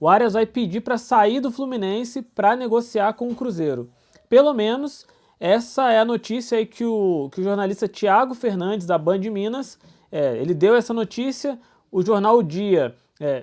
O Arias vai pedir para sair do Fluminense para negociar com o Cruzeiro. Pelo menos essa é a notícia aí que o jornalista Thiago Fernandes, da Band Minas, ele deu essa notícia, o jornal O Dia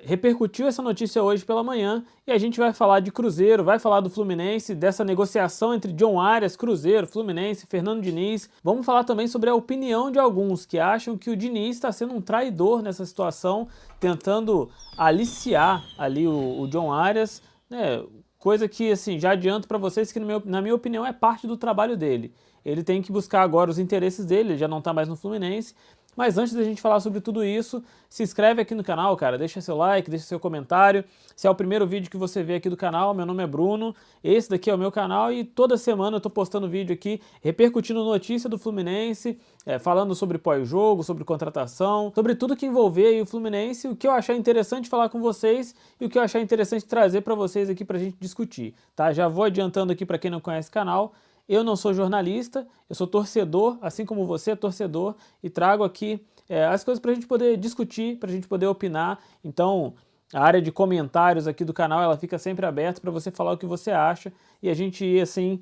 repercutiu essa notícia hoje pela manhã e a gente vai falar de Cruzeiro, vai falar do Fluminense, dessa negociação entre John Arias, Cruzeiro, Fluminense, Fernando Diniz. Vamos falar também sobre a opinião de alguns que acham que o Diniz está sendo um traidor nessa situação, tentando aliciar ali o John Arias, né? Coisa que, assim, já adianto para vocês que, na minha opinião, é parte do trabalho dele. Ele tem que buscar agora os interesses dele, ele já não está mais no Fluminense. Mas antes da gente falar sobre tudo isso, se inscreve aqui no canal, cara, deixa seu like, deixa seu comentário. Se é o primeiro vídeo que você vê aqui do canal, meu nome é Bruno, esse daqui é o meu canal e toda semana eu tô postando vídeo aqui, repercutindo notícia do Fluminense, falando sobre pós-jogo, sobre contratação, sobre tudo que envolver aí o Fluminense, o que eu achar interessante falar com vocês e o que eu achar interessante trazer para vocês aqui pra gente discutir, tá? Já vou adiantando aqui para quem não conhece o canal. Eu não sou jornalista, eu sou torcedor, assim como você é torcedor, e trago aqui as coisas para a gente poder discutir, para a gente poder opinar. Então, a área de comentários aqui do canal, ela fica sempre aberta para você falar o que você acha e a gente ir, assim,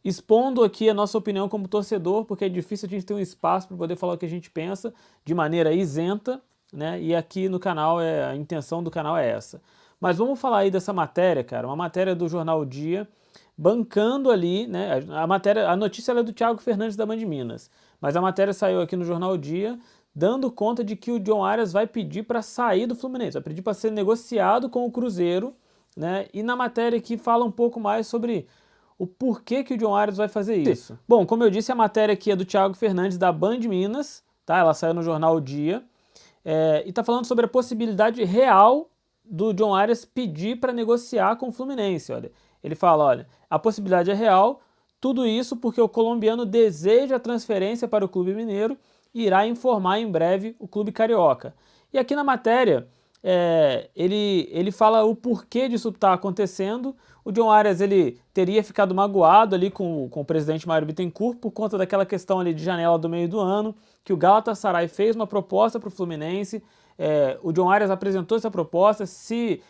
expondo aqui a nossa opinião como torcedor, porque é difícil a gente ter um espaço para poder falar o que a gente pensa de maneira isenta, né? E aqui no canal, a intenção do canal é essa. Mas vamos falar aí dessa matéria, cara, uma matéria do jornal O Dia, bancando ali, né, a notícia é do Thiago Fernandes da Band Minas, mas a matéria saiu aqui no jornal O Dia, dando conta de que o John Arias vai pedir para sair do Fluminense, vai pedir para ser negociado com o Cruzeiro, né, e na matéria aqui fala um pouco mais sobre o porquê que o John Arias vai fazer isso. Bom, como eu disse, a matéria aqui é do Thiago Fernandes da Band Minas, tá, ela saiu no jornal O Dia, e está falando sobre a possibilidade real do John Arias pedir para negociar com o Fluminense, olha. Ele fala, olha, a possibilidade é real, tudo isso porque o colombiano deseja a transferência para o clube mineiro e irá informar em breve o clube carioca. E aqui na matéria, ele fala o porquê disso está acontecendo. O John Arias, ele teria ficado magoado ali com o presidente Mário Bittencourt por conta daquela questão ali de janela do meio do ano, que o Galatasaray fez uma proposta para o Fluminense. O John Arias apresentou essa proposta,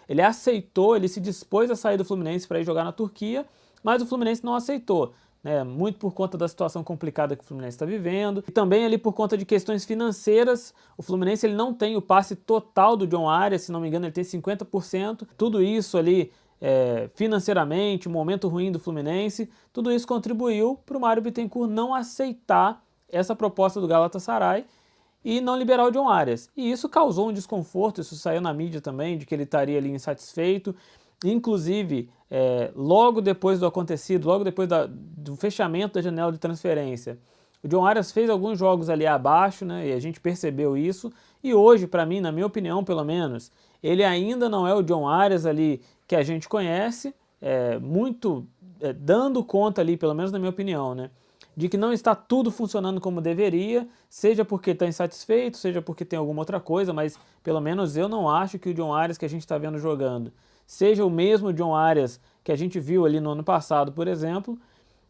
ele aceitou, ele se dispôs a sair do Fluminense para ir jogar na Turquia, mas o Fluminense não aceitou, né? Muito por conta da situação complicada que o Fluminense está vivendo, e também ali por conta de questões financeiras. O Fluminense ele não tem o passe total do John Arias, se não me engano ele tem 50%, tudo isso ali financeiramente, o momento ruim do Fluminense, tudo isso contribuiu para o Mário Bittencourt não aceitar essa proposta do Galatasaray e não liberar o John Arias. E isso causou um desconforto, isso saiu na mídia também, de que ele estaria ali insatisfeito. Inclusive, logo depois do acontecido, logo depois do fechamento da janela de transferência, o John Arias fez alguns jogos ali abaixo, né, e a gente percebeu isso. E hoje, para mim, na minha opinião pelo menos, ele ainda não é o John Arias ali que a gente conhece, dando conta ali, pelo menos na minha opinião, né, de que não está tudo funcionando como deveria, seja porque está insatisfeito, seja porque tem alguma outra coisa, mas pelo menos eu não acho que o John Arias que a gente está vendo jogando seja o mesmo John Arias que a gente viu ali no ano passado, por exemplo,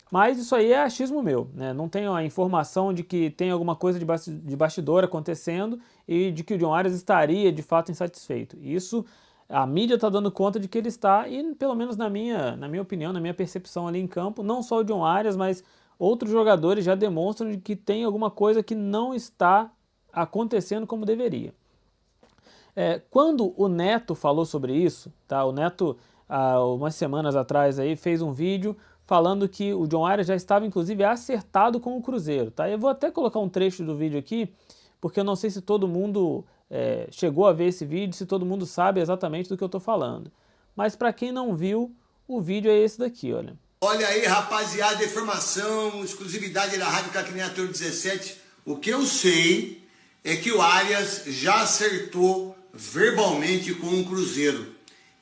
mas isso aí é achismo meu, né? Não tenho a informação de que tem alguma coisa de bastidor acontecendo e de que o John Arias estaria de fato insatisfeito. Isso a mídia está dando conta de que ele está, e pelo menos na minha opinião, na minha percepção ali em campo, não só o John Arias, mas outros jogadores já demonstram que tem alguma coisa que não está acontecendo como deveria. Quando o Neto falou sobre isso, tá? O Neto, há umas semanas atrás, aí, fez um vídeo falando que o John Arias já estava, inclusive, acertado com o Cruzeiro. Tá? Eu vou até colocar um trecho do vídeo aqui, porque eu não sei se todo mundo chegou a ver esse vídeo, se todo mundo sabe exatamente do que eu estou falando. Mas para quem não viu, o vídeo é esse daqui, olha. Olha aí, rapaziada, informação, exclusividade da Rádio Cacrinator 17. O que eu sei é que o Arias já acertou verbalmente com o Cruzeiro.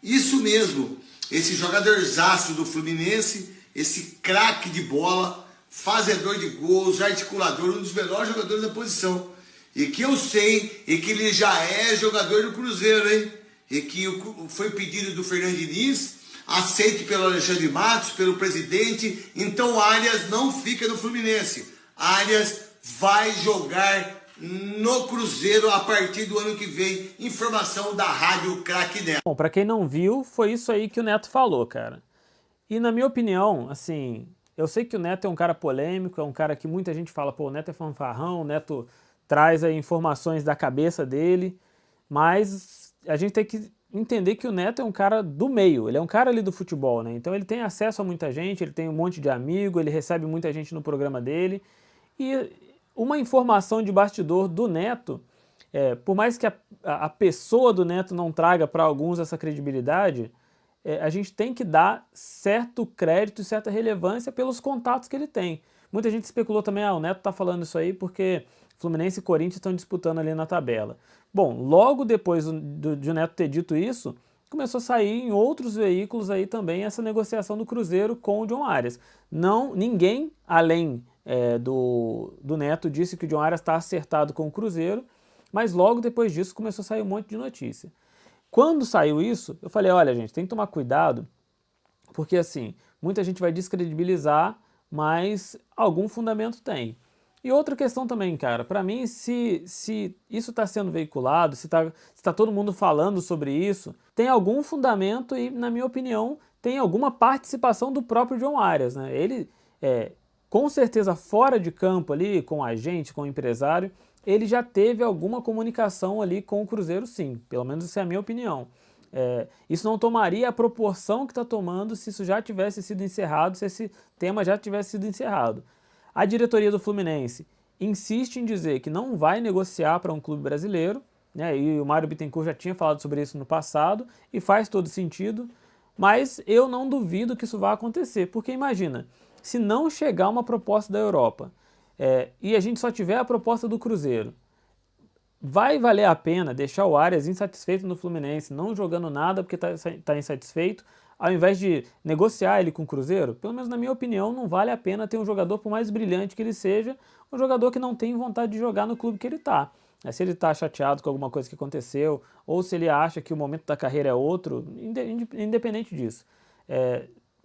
Isso mesmo, esse jogadorzaço do Fluminense, esse craque de bola, fazedor de gols, articulador, um dos melhores jogadores da posição. E que eu sei é que ele já é jogador do Cruzeiro, hein? E que foi pedido do Fernando Diniz, aceite pelo Alexandre Matos, pelo presidente, então o Arias não fica no Fluminense. Arias vai jogar no Cruzeiro a partir do ano que vem. Informação da Rádio Craque Neto. Bom, pra quem não viu, foi isso aí que o Neto falou, cara. E na minha opinião, assim, eu sei que o Neto é um cara polêmico, é um cara que muita gente fala, pô, o Neto é fanfarrão, o Neto traz aí informações da cabeça dele, mas a gente tem que entender que o Neto é um cara do meio, ele é um cara ali do futebol, né? Então ele tem acesso a muita gente, ele tem um monte de amigo, ele recebe muita gente no programa dele, e uma informação de bastidor do Neto, por mais que a pessoa do Neto não traga para alguns essa credibilidade, a gente tem que dar certo crédito e certa relevância pelos contatos que ele tem. Muita gente especulou também, o Neto tá falando isso aí porque Fluminense e Corinthians estão disputando ali na tabela. Bom, logo depois de o Neto ter dito isso, começou a sair em outros veículos aí também essa negociação do Cruzeiro com o John Arias. Ninguém, além do Neto, disse que o John Arias está acertado com o Cruzeiro, mas logo depois disso começou a sair um monte de notícia. Quando saiu isso, eu falei, olha gente, tem que tomar cuidado, porque assim, muita gente vai descredibilizar, mas algum fundamento tem. E outra questão também, cara, para mim, se isso está sendo veiculado, se tá todo mundo falando sobre isso, tem algum fundamento e, na minha opinião, tem alguma participação do próprio John Arias, né? Ele, com certeza, fora de campo ali, com a gente, com o empresário, ele já teve alguma comunicação ali com o Cruzeiro, sim. Pelo menos essa é a minha opinião. Isso não tomaria a proporção que está tomando se isso já tivesse sido encerrado, se esse tema já tivesse sido encerrado. A diretoria do Fluminense insiste em dizer que não vai negociar para um clube brasileiro, né? E o Mário Bittencourt já tinha falado sobre isso no passado, e faz todo sentido, mas eu não duvido que isso vá acontecer, porque imagina, se não chegar uma proposta da Europa, e a gente só tiver a proposta do Cruzeiro, vai valer a pena deixar o Arias insatisfeito no Fluminense, não jogando nada porque está insatisfeito, ao invés de negociar ele com o Cruzeiro? Pelo menos na minha opinião, não vale a pena ter um jogador, por mais brilhante que ele seja, um jogador que não tem vontade de jogar no clube que ele está. Se ele está chateado com alguma coisa que aconteceu, ou se ele acha que o momento da carreira é outro, independente disso.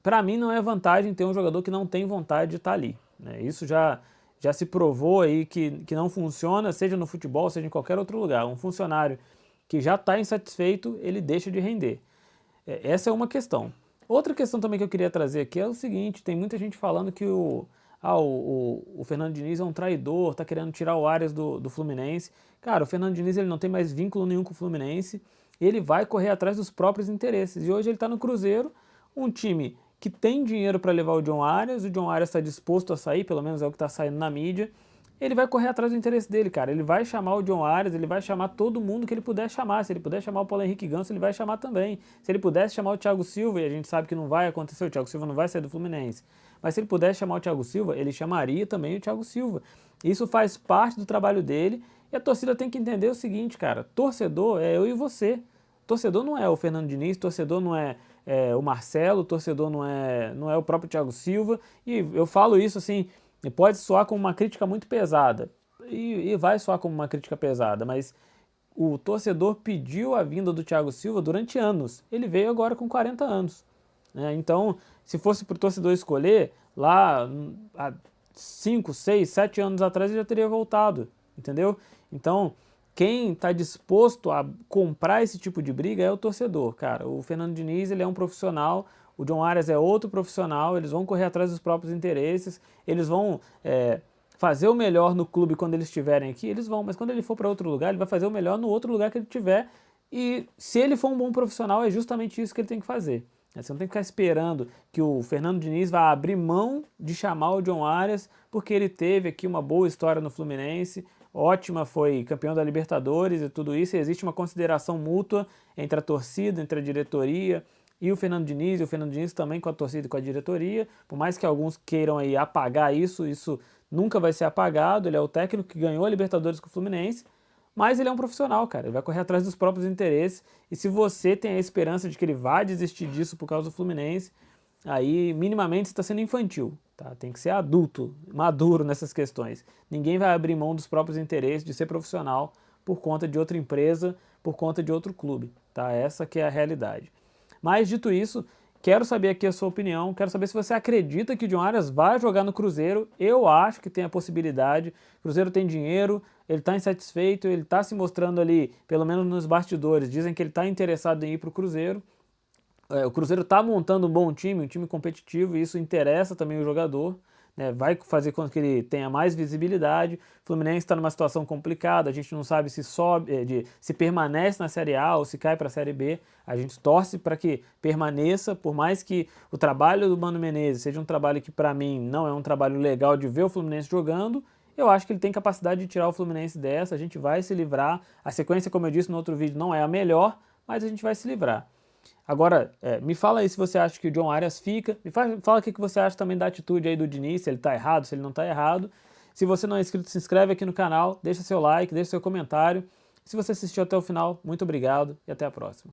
Para mim não é vantagem ter um jogador que não tem vontade de estar ali, né? Isso já se provou aí que não funciona, seja no futebol, seja em qualquer outro lugar. Um funcionário que já está insatisfeito, ele deixa de render. Essa é uma questão. Outra questão também que eu queria trazer aqui é o seguinte, tem muita gente falando que o Fernando Diniz é um traidor, está querendo tirar o Arias do Fluminense. Cara, o Fernando Diniz ele não tem mais vínculo nenhum com o Fluminense, ele vai correr atrás dos próprios interesses. E hoje ele está no Cruzeiro, um time que tem dinheiro para levar o John Arias está disposto a sair, pelo menos é o que está saindo na mídia, ele vai correr atrás do interesse dele, cara. Ele vai chamar o John Arias, ele vai chamar todo mundo que ele puder chamar. Se ele puder chamar o Paulo Henrique Ganso, ele vai chamar também. Se ele pudesse chamar o Thiago Silva, e a gente sabe que não vai acontecer, o Thiago Silva não vai sair do Fluminense, mas se ele pudesse chamar o Thiago Silva, ele chamaria também o Thiago Silva. Isso faz parte do trabalho dele, e a torcida tem que entender o seguinte, cara, torcedor é eu e você. Torcedor não é o Fernando Diniz, torcedor não é o Marcelo, torcedor não é o próprio Thiago Silva, e eu falo isso assim, pode soar como uma crítica muito pesada, e vai soar como uma crítica pesada, mas o torcedor pediu a vinda do Thiago Silva durante anos, ele veio agora com 40 anos, né? Então, se fosse para o torcedor escolher, lá há 5, 6, 7 anos atrás ele já teria voltado, entendeu? Então, quem está disposto a comprar esse tipo de briga é o torcedor, cara. O Fernando Diniz, ele é um profissional, o John Arias é outro profissional, eles vão correr atrás dos próprios interesses, eles vão fazer o melhor no clube quando eles estiverem aqui, eles vão, mas quando ele for para outro lugar, ele vai fazer o melhor no outro lugar que ele tiver, e se ele for um bom profissional, é justamente isso que ele tem que fazer. Você não tem que ficar esperando que o Fernando Diniz vá abrir mão de chamar o John Arias, porque ele teve aqui uma boa história no Fluminense, ótima, foi campeão da Libertadores e tudo isso, e existe uma consideração mútua entre a torcida, entre a diretoria e o Fernando Diniz também com a torcida e com a diretoria, por mais que alguns queiram aí apagar isso nunca vai ser apagado, ele é o técnico que ganhou a Libertadores com o Fluminense, mas ele é um profissional, cara, ele vai correr atrás dos próprios interesses, e se você tem a esperança de que ele vai desistir disso por causa do Fluminense, aí minimamente você está sendo infantil, tá? Tem que ser adulto, maduro nessas questões. Ninguém vai abrir mão dos próprios interesses de ser profissional por conta de outra empresa, por conta de outro clube, tá? Essa que é a realidade. Mas dito isso, Quero saber aqui a sua opinião, quero saber se você acredita que o John Arias vai jogar no Cruzeiro. Eu acho que tem a possibilidade. O Cruzeiro tem dinheiro, ele está insatisfeito, ele está se mostrando ali, pelo menos nos bastidores, dizem que ele está interessado em ir para o Cruzeiro. O Cruzeiro está montando um bom time, um time competitivo, e isso interessa também o jogador, né? Vai fazer com que ele tenha mais visibilidade. O Fluminense está numa situação complicada, a gente não sabe se sobe, se permanece na Série A ou se cai para a Série B. A gente torce para que permaneça, por mais que o trabalho do Mano Menezes seja um trabalho que para mim não é um trabalho legal de ver o Fluminense jogando. Eu acho que ele tem capacidade de tirar o Fluminense dessa, a gente vai se livrar. A sequência, como eu disse no outro vídeo, não é a melhor, mas a gente vai se livrar. Agora, me fala aí se você acha que o John Arias fica, fala o que você acha também da atitude aí do Diniz, se ele tá errado, se ele não tá errado. Se você não é inscrito, se inscreve aqui no canal, deixa seu like, deixa seu comentário. Se você assistiu até o final, muito obrigado e até a próxima.